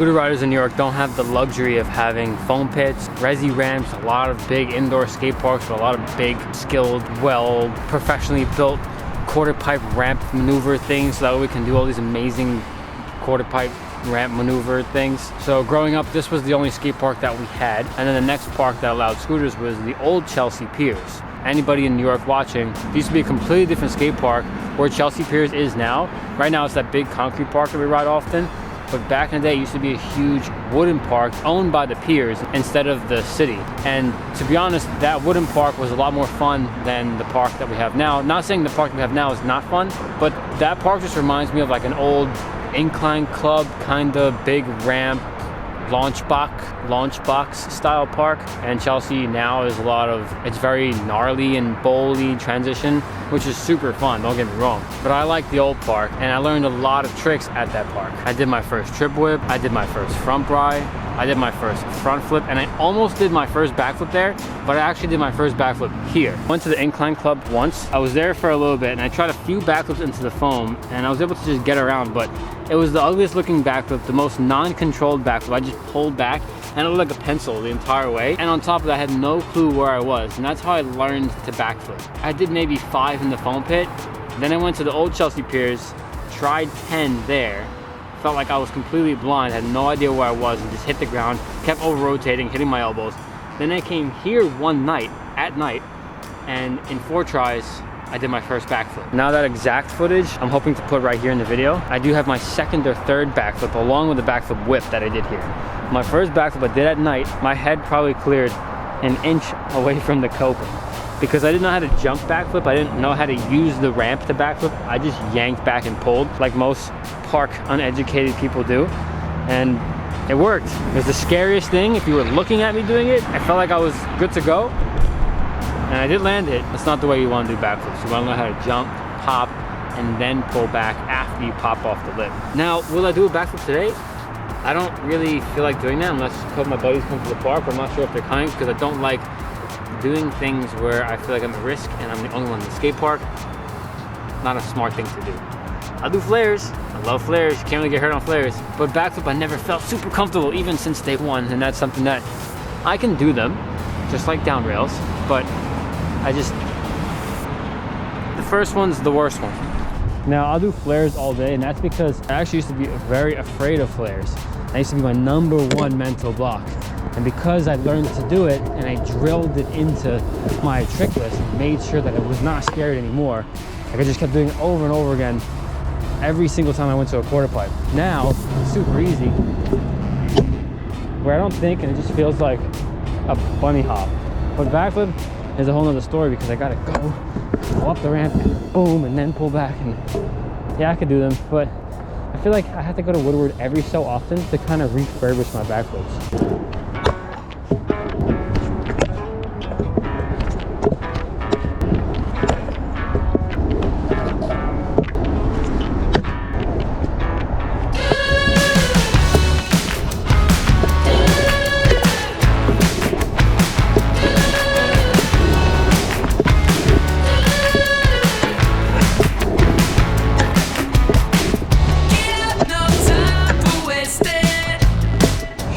scooter riders in New York don't have the luxury of having foam pits, resi ramps, a lot of big indoor skate parks with a lot of big, skilled, well, professionally built quarter pipe ramp maneuver things, so that way we can do all these amazing quarter pipe ramp maneuver things. So growing up, this was the only skate park that we had, and then the next park that allowed scooters was the old Chelsea Piers. Anybody in New York watching, it used to be a completely different skate park where Chelsea Piers is now. Right now it's that big concrete park that we ride often, but back in the day it used to be a huge wooden park owned by the piers instead of the city. And to be honest, that wooden park was a lot more fun than the park that we have now. Not saying the park that we have now is not fun, but that park just reminds me of like an old incline club, kind of big ramp, launch box style park. And Chelsea now is a lot of, it's very gnarly and bowly transition, which is super fun, don't get me wrong. But I like the old park, and I learned a lot of tricks at that park. I did my first trip whip, I did my first front bri, I did my first front flip, and I almost did my first backflip there, but I actually did my first backflip here. Went to the incline club once. I was there for a little bit, and I tried a few backflips into the foam, and I was able to just get around, but it was the ugliest looking backflip, the most non-controlled backflip. I just pulled back, and it looked like a pencil the entire way. And on top of that, I had no clue where I was, and that's how I learned to backflip. I did maybe 5 in the foam pit, then I went to the old Chelsea Piers, tried 10 there, felt like I was completely blind, had no idea where I was, and just hit the ground, kept over rotating, hitting my elbows. Then I came here one night, at night, and in 4 tries, I did my first backflip. Now that exact footage, I'm hoping to put right here in the video. I do have my second or third backflip along with the backflip whip that I did here. My first backflip I did at night, my head probably cleared an inch away from the coping. Because I didn't know how to jump backflip, I didn't know how to use the ramp to backflip, I just yanked back and pulled like most park uneducated people do. And it worked. It was the scariest thing. If you were looking at me doing it, I felt like I was good to go. And I did land it. That's not the way you want to do backflips. You want to know how to jump, pop, and then pull back after you pop off the lip. Now, will I do a backflip today? I don't really feel like doing that unless a couple of my buddies come to the park. I'm not sure if they're coming because I don't like doing things where I feel like I'm at risk and I'm the only one in the skate park. Not a smart thing to do. I'll do flares. I love flares. You can't really get hurt on flares. But backflip, I never felt super comfortable even since day one, and that's something that I can do them, just like down rails, but the first one's the worst one. Now, I'll do flares all day, and that's because I actually used to be very afraid of flares. That used to be my #1 mental block. And because I learned to do it, and I drilled it into my trick list and made sure that I was not scared anymore, like I just kept doing it over and over again every single time I went to a quarter pipe. Now, it's super easy, where I don't think, and it just feels like a bunny hop. But backflip is a whole nother story because I gotta go up the ramp, and boom, and then pull back. And yeah, I could do them, but I feel like I have to go to Woodward every so often to kind of refurbish my backflips.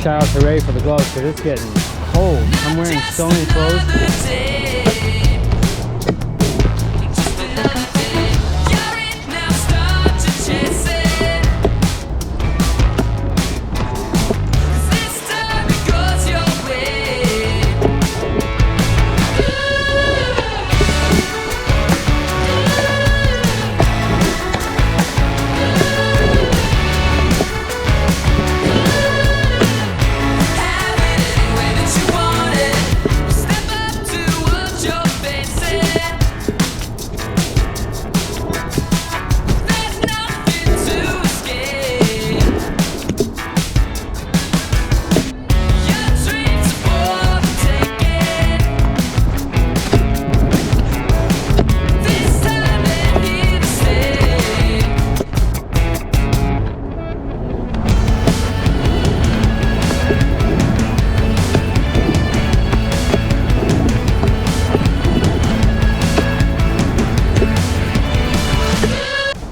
Shout out to Reyes for the gloves because it's getting cold. I'm wearing so many clothes.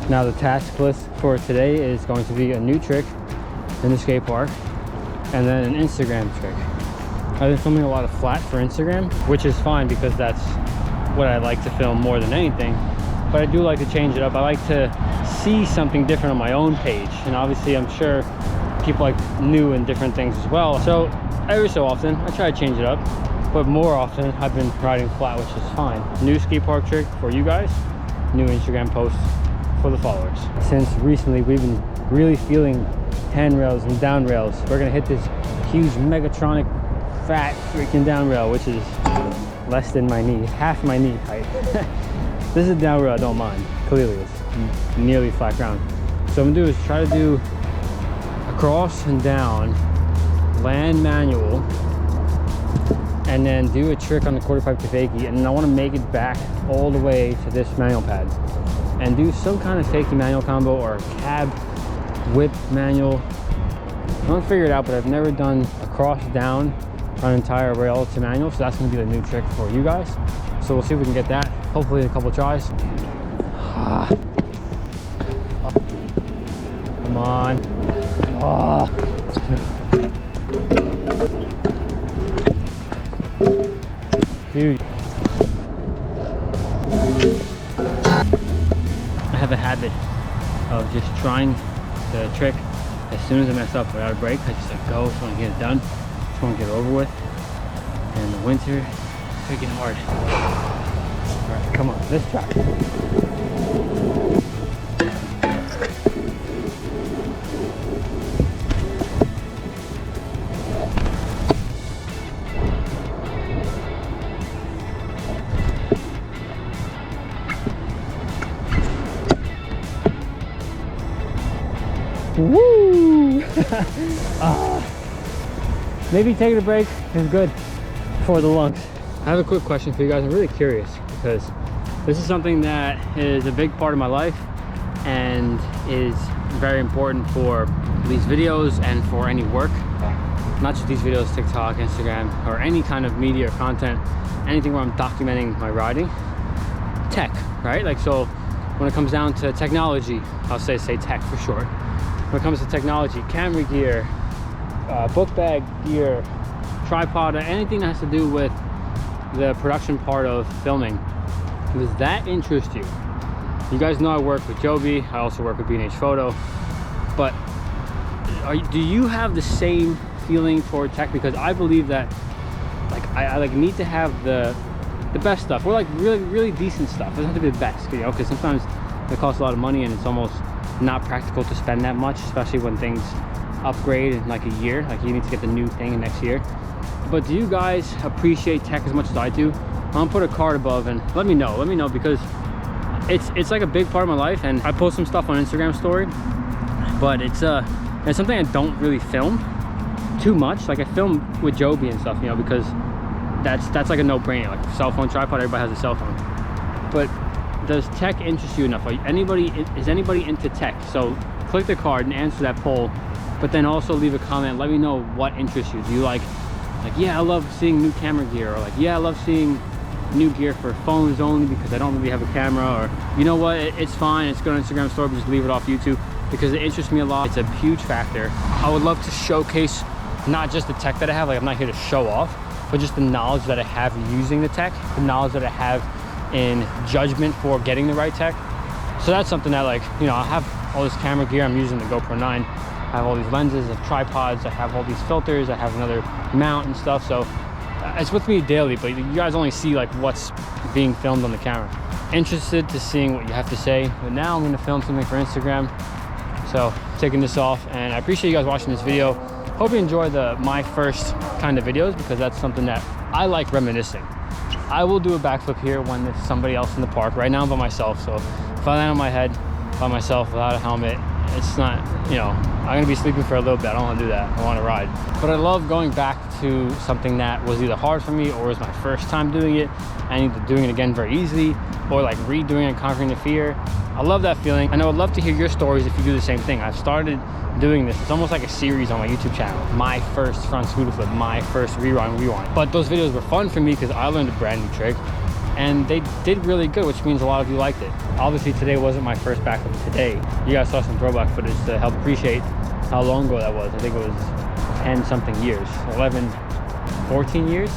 Now the task list for today is going to be a new trick in the skate park. and then an Instagram trick. I've been filming a lot of flat for Instagram, which is fine because that's what I like to film more than anything. But I do like to change it up. I like to see something different on my own page. And obviously I'm sure people like new and different things as well. So every so often I try to change it up, but more often I've been riding flat, which is fine. New skate park trick for you guys, new Instagram post for the followers. Since recently we've been really feeling handrails and down rails, we're gonna hit this huge Megatronic fat freaking down rail, which is less than my knee, half my knee height. This is a down rail I don't mind. Clearly it's nearly flat ground. So what I'm gonna do is try to do across and down, land manual, and then do a trick on the quarter pipe to fakie, and then I want to make it back all the way to this manual pad and do some kind of fakie manual combo or cab whip manual. I don't figure it out, but I've never done across down on an entire rail to manual, so that's going to be the new trick for you guys. So we'll see if we can get that, hopefully in a couple tries. Come on. Dude, I have a habit of just trying the trick as soon as I mess up without a break. I just like go, just want to get it done, just want to get it over with. And the winter is freaking hard. All right, come on, let's try. Woo! Maybe taking a break is good for the lungs. I have a quick question for you guys. I'm really curious because this is something that is a big part of my life and is very important for these videos and for any work. Not just these videos, TikTok, Instagram, or any kind of media or content, anything where I'm documenting my riding. Tech, right? Like, so when it comes down to technology, I'll say tech for short. When it comes to technology, camera gear, book bag gear, tripod, anything that has to do with the production part of filming, does that interest you? You guys know I work with JOBY, I also work with B&H Photo, but do you have the same feeling toward tech? Because I believe that I like need to have the best stuff, or like really decent stuff. It doesn't have to be the best, you know, because sometimes it costs a lot of money and it's almost not practical to spend that much, especially when things upgrade in like a year. Like you need to get the new thing next year. But do you guys appreciate tech as much as I do? I'm gonna put a card above and let me know because it's like a big part of my life, and I post some stuff on Instagram story, but it's something I don't really film too much. Like I film with JOBY and stuff, you know, because that's like a no-brainer. Like cell phone, tripod, everybody has a cell phone. But does tech interest you enough? Is anybody into tech? So click the card and answer that poll, but then also leave a comment. Let me know what interests you. Do you like yeah, I love seeing new camera gear, or like, yeah, I love seeing new gear for phones only because I don't really have a camera, or you know what, it's fine, it's good on Instagram story, but just leave it off YouTube because it interests me a lot. It's a huge factor. I would love to showcase not just the tech that I have, like I'm not here to show off, but just the knowledge that I have using the tech, the knowledge that I have in judgment for getting the right tech. So that's something that, like, you know, I have all this camera gear. I'm using the GoPro 9. I have all these lenses, I have tripods, I have all these filters, I have another mount and stuff. So it's with me daily, but you guys only see like what's being filmed on the camera. Interested to seeing what you have to say, but now I'm gonna film something for Instagram. So taking this off, and I appreciate you guys watching this video. Hope you enjoy my first kind of videos, because that's something that I like reminiscing. I will do a backflip here when there's somebody else in the park. Right now I'm by myself, so if I land on my head by myself without a helmet, it's not, you know, I'm gonna be sleeping for a little bit. I don't want to do that. I want to ride. But I love going back to something that was either hard for me or was my first time doing it, and either doing it again very easily, or like redoing and conquering the fear. I love that feeling, and I would love to hear your stories if you do the same thing. I've started doing this. It's almost like a series on my YouTube channel. My first front scooter flip, my first rewind. But those videos were fun for me because I learned a brand new trick, and they did really good, which means a lot of you liked it. Obviously today wasn't my first backflip today. You guys saw some throwback footage to help appreciate how long ago that was. I think it was 10 something years, 11, 14 years,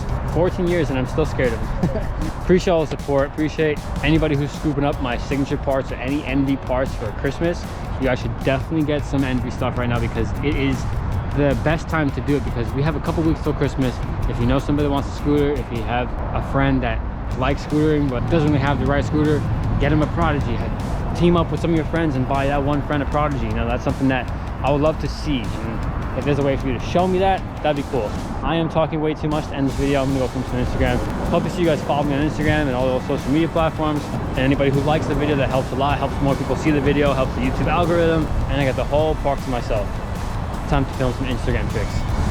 and I'm still scared of them. Appreciate all the support. Appreciate anybody who's scooping up my signature parts or any Envy parts for Christmas. You guys should definitely get some Envy stuff right now, because it is the best time to do it, because we have a couple weeks till Christmas. If you know somebody that wants a scooter, if you have a friend that likes scootering but doesn't really have the right scooter, get him a Prodigy. Team up with some of your friends and buy that one friend a Prodigy. You know, that's something that I would love to see. And if there's a way for you to show me that, that'd be cool. I am talking way too much to end this video. I'm gonna go from some Instagram. Hope to see you guys follow me on Instagram and all those social media platforms. And anybody who likes the video, that helps a lot, helps more people see the video, helps the YouTube algorithm, and I got the whole park to myself. Time to film some Instagram tricks.